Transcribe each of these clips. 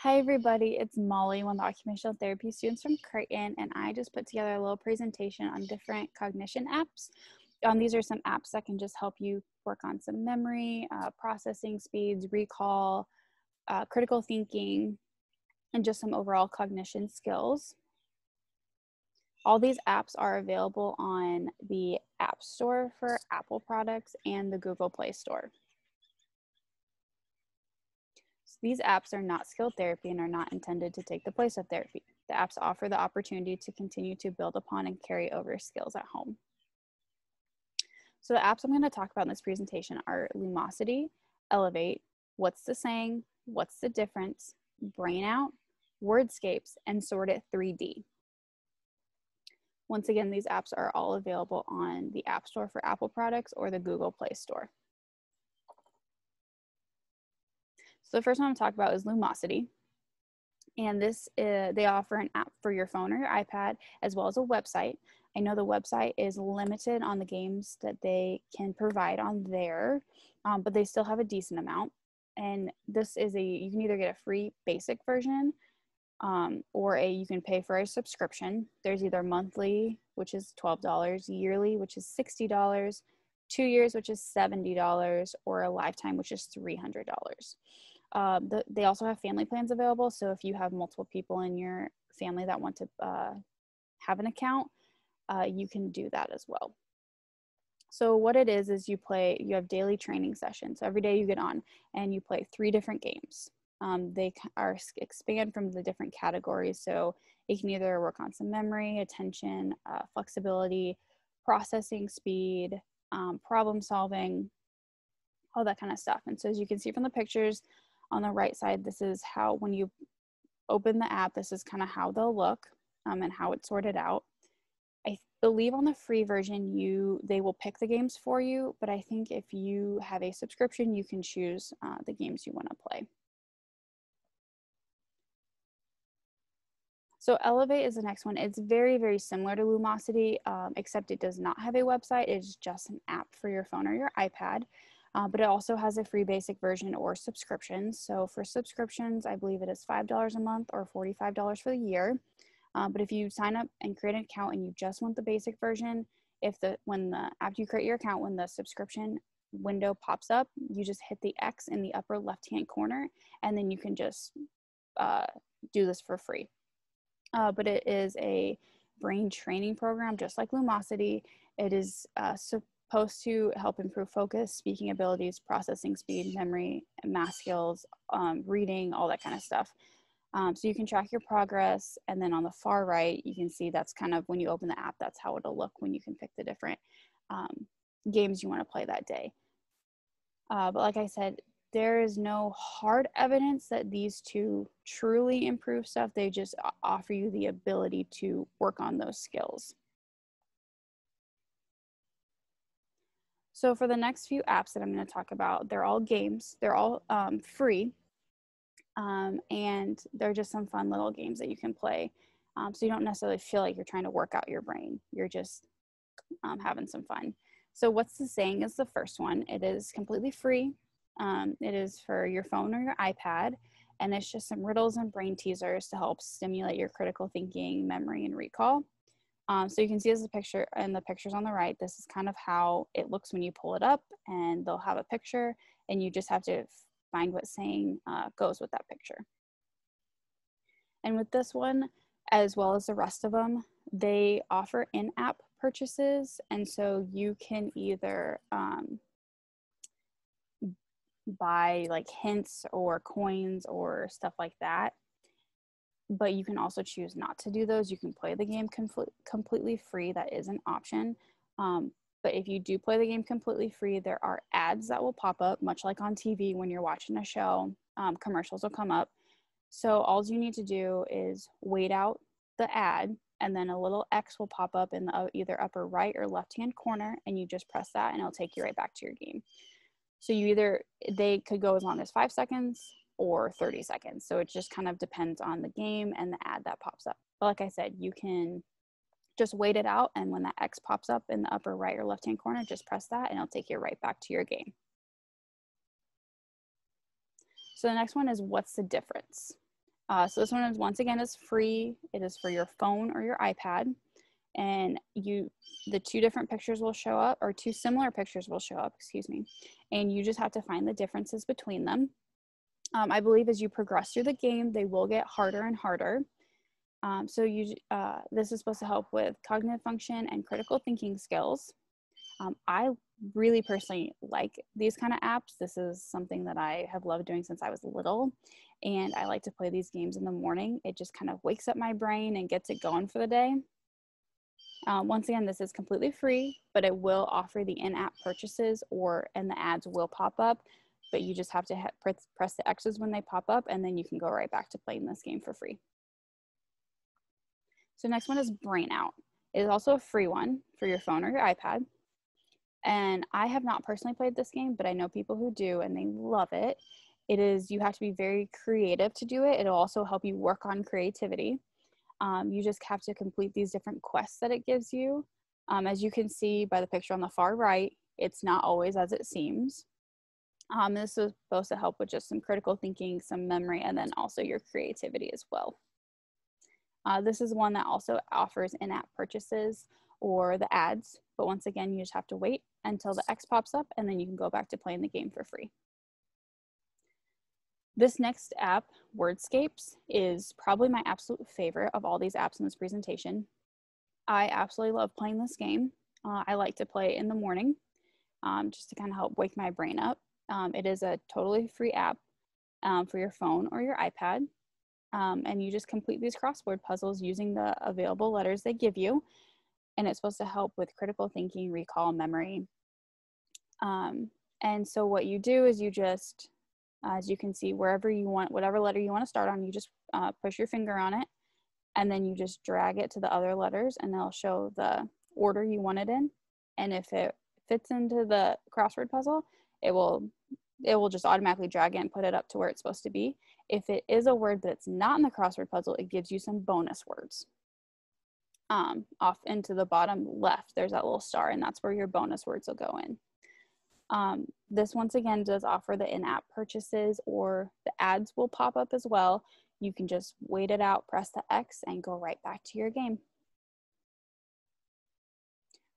Hi everybody, it's Molly, one of the occupational therapy students from Creighton, and I just put together a little presentation on different cognition apps. These are some apps that can just help you work on some memory, processing speeds, recall, critical thinking, and just some overall cognition skills. All these apps are available on the App Store for Apple products and the Google Play Store. These apps are not skilled therapy and are not intended to take the place of therapy. The apps offer the opportunity to continue to build upon and carry over skills at home. So the apps I'm going to talk about in this presentation are Lumosity, Elevate, What's the Saying, What's the Difference, Brain Out, Wordscapes, and Sort It 3D. Once again, these apps are all available on the App Store for Apple products or the Google Play Store. So the first one I'm talking about is Lumosity. And this, they offer an app for your phone or your iPad, as well as a website. I know the website is limited on the games that they can provide on there, but they still have a decent amount. And this is you can either get a free basic version or you can pay for a subscription. There's either monthly, which is $12, yearly, which is $60, 2 years, which is $70, or a lifetime, which is $300. They also have family plans available. So if you have multiple people in your family that want to have an account, you can do that as well. So what it is you have daily training sessions. So every day you get on and you play 3 different games. They expand from the different categories. So it can either work on some memory, attention, flexibility, processing speed, problem solving, all that kind of stuff. And so as you can see from the pictures on the right side, this is how, when you open the app, this is kind of how they'll look and how it's sorted out. I believe on the free version, they will pick the games for you, but I think if you have a subscription, you can choose the games you want to play. So Elevate is the next one. It's very, very similar to Lumosity, except it does not have a website. It's just an app for your phone or your iPad, but it also has a free basic version or subscriptions. So for subscriptions, I believe it is $5 a month or $45 for the year. But if you sign up and create an account and you just want the basic version, after you create your account, when the subscription window pops up, you just hit the X in the upper left-hand corner, and then you can just do this for free. But it is a brain training program, just like Lumosity. It is supposed to help improve focus, speaking abilities, processing speed, memory, math skills, reading, all that kind of stuff. So you can track your progress, and then on the far right, you can see that's kind of when you open the app, that's how it'll look when you can pick the different games you want to play that day. But like I said, there is no hard evidence that these two truly improve stuff. They just offer you the ability to work on those skills. So for the next few apps that I'm going to talk about, they're all games. They're all free. And they're just some fun little games that you can play. So you don't necessarily feel like you're trying to work out your brain. You're just having some fun. So What's the Saying is the first one. It is completely free. It is for your phone or your iPad, and it's just some riddles and brain teasers to help stimulate your critical thinking, memory, and recall. So you can see as a picture in the pictures on the right, this is kind of how it looks when you pull it up, and they'll have a picture, and you just have to find what saying goes with that picture. And with this one, as well as the rest of them, they offer in-app purchases, and so you can either buy like hints or coins or stuff like that, but you can also choose not to do those. You can play the game completely free. That is an option. But if you do play the game completely free, there are ads that will pop up, much like on TV when you're watching a show. Commercials will come up. So all you need to do is wait out the ad, and then a little X will pop up in the either upper right or left-hand corner, and you just press that, and it'll take you right back to your game. So they could go as long as 5 seconds or 30 seconds. So it just kind of depends on the game and the ad that pops up. But like I said, you can just wait it out, and when that X pops up in the upper right or left-hand corner, just press that and it'll take you right back to your game. So the next one is What's the Difference? So this one is once again is free. It is for your phone or your iPad, and the two different pictures will show up, or two similar pictures will show up, excuse me, and you just have to find the differences between them. I believe as you progress through the game, they will get harder and harder. This is supposed to help with cognitive function and critical thinking skills. I really personally like these kind of apps. This is something that I have loved doing since I was little, and I like to play these games in the morning. It just kind of wakes up my brain and gets it going for the day. Once again, this is completely free, but it will offer the in-app purchases and the ads will pop up, but you just have to press the X's when they pop up, and then you can go right back to playing this game for free. So next one is Brain Out. It is also a free one for your phone or your iPad. And I have not personally played this game, but I know people who do, and they love it. You have to be very creative to do it. It'll also help you work on creativity. You just have to complete these different quests that it gives you. As you can see by the picture on the far right, it's not always as it seems. This is supposed to help with just some critical thinking, some memory, and then also your creativity as well. This is one that also offers in-app purchases or the ads, but once again, you just have to wait until the X pops up, and then you can go back to playing the game for free. This next app, Wordscapes, is probably my absolute favorite of all these apps in this presentation. I absolutely love playing this game. I like to play it in the morning just to kind of help wake my brain up. It is a totally free app for your phone or your iPad. And you just complete these crossword puzzles using the available letters they give you. And it's supposed to help with critical thinking, recall, memory. And so what you do is you just, as you can see, wherever you want, whatever letter you want to start on, you just push your finger on it, and then you just drag it to the other letters, and they'll show the order you want it in. And if it fits into the crossword puzzle, it will just automatically drag it and put it up to where it's supposed to be. If it is a word that's not in the crossword puzzle, it gives you some bonus words. Off into the bottom left, there's that little star, and that's where your bonus words will go in. This once again does offer the in-app purchases, or the ads will pop up as well. You can just wait it out, press the X, and go right back to your game.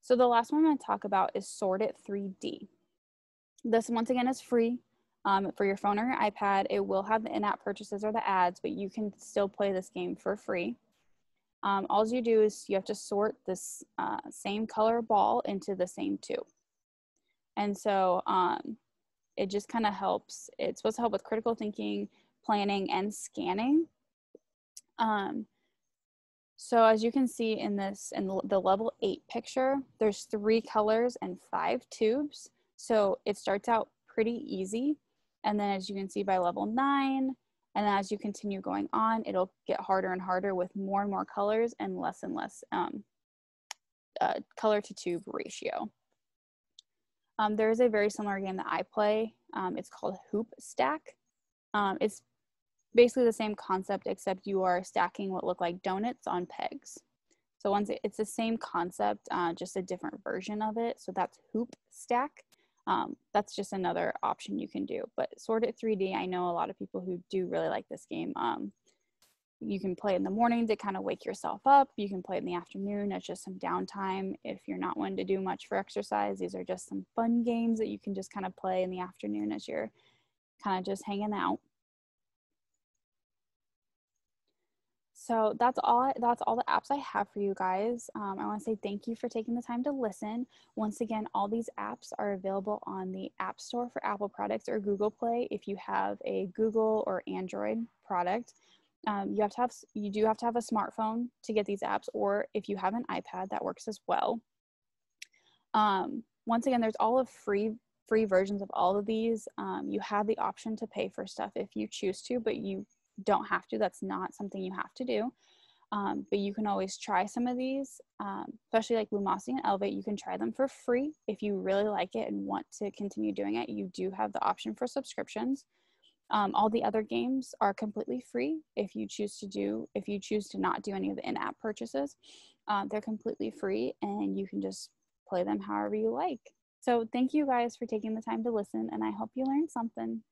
So the last one I'm going to talk about is Sort It 3D. This once again is free for your phone or your iPad. It will have the in-app purchases or the ads, but you can still play this game for free. All you do is you have to sort this same color ball into the same tube. And so it just kind of helps. It's supposed to help with critical thinking, planning, and scanning. So as you can see in the level 8 picture, there's 3 colors and 5 tubes. So it starts out pretty easy. And then as you can see by level 9, and as you continue going on, it'll get harder and harder with more and more colors and less color to tube ratio. There is a very similar game that I play. It's called Hoop Stack. It's basically the same concept, except you are stacking what look like donuts on pegs. So it's the same concept, just a different version of it. So that's Hoop Stack. That's just another option you can do. But Sort It 3D, I know a lot of people who do really like this game. You can play in the morning to kind of wake yourself up. You can play it in the afternoon as just some downtime. If you're not one to do much for exercise, these are just some fun games that you can just kind of play in the afternoon as you're kind of just hanging out. So that's all the apps I have for you guys. I want to say thank you for taking the time to listen. Once again, all these apps are available on the App Store for Apple products or Google Play if you have a Google or Android product. You do have to have a smartphone to get these apps, or if you have an iPad, that works as well. Once again, there's all of free versions of all of these. You have the option to pay for stuff if you choose to, but you don't have to. That's not something you have to do. But you can always try some of these, especially like Lumosity and Elevate. You can try them for free if you really like it and want to continue doing it. You do have the option for subscriptions. All the other games are completely free if you choose to not do any of the in-app purchases. They're completely free, and you can just play them however you like. So thank you guys for taking the time to listen, and I hope you learned something.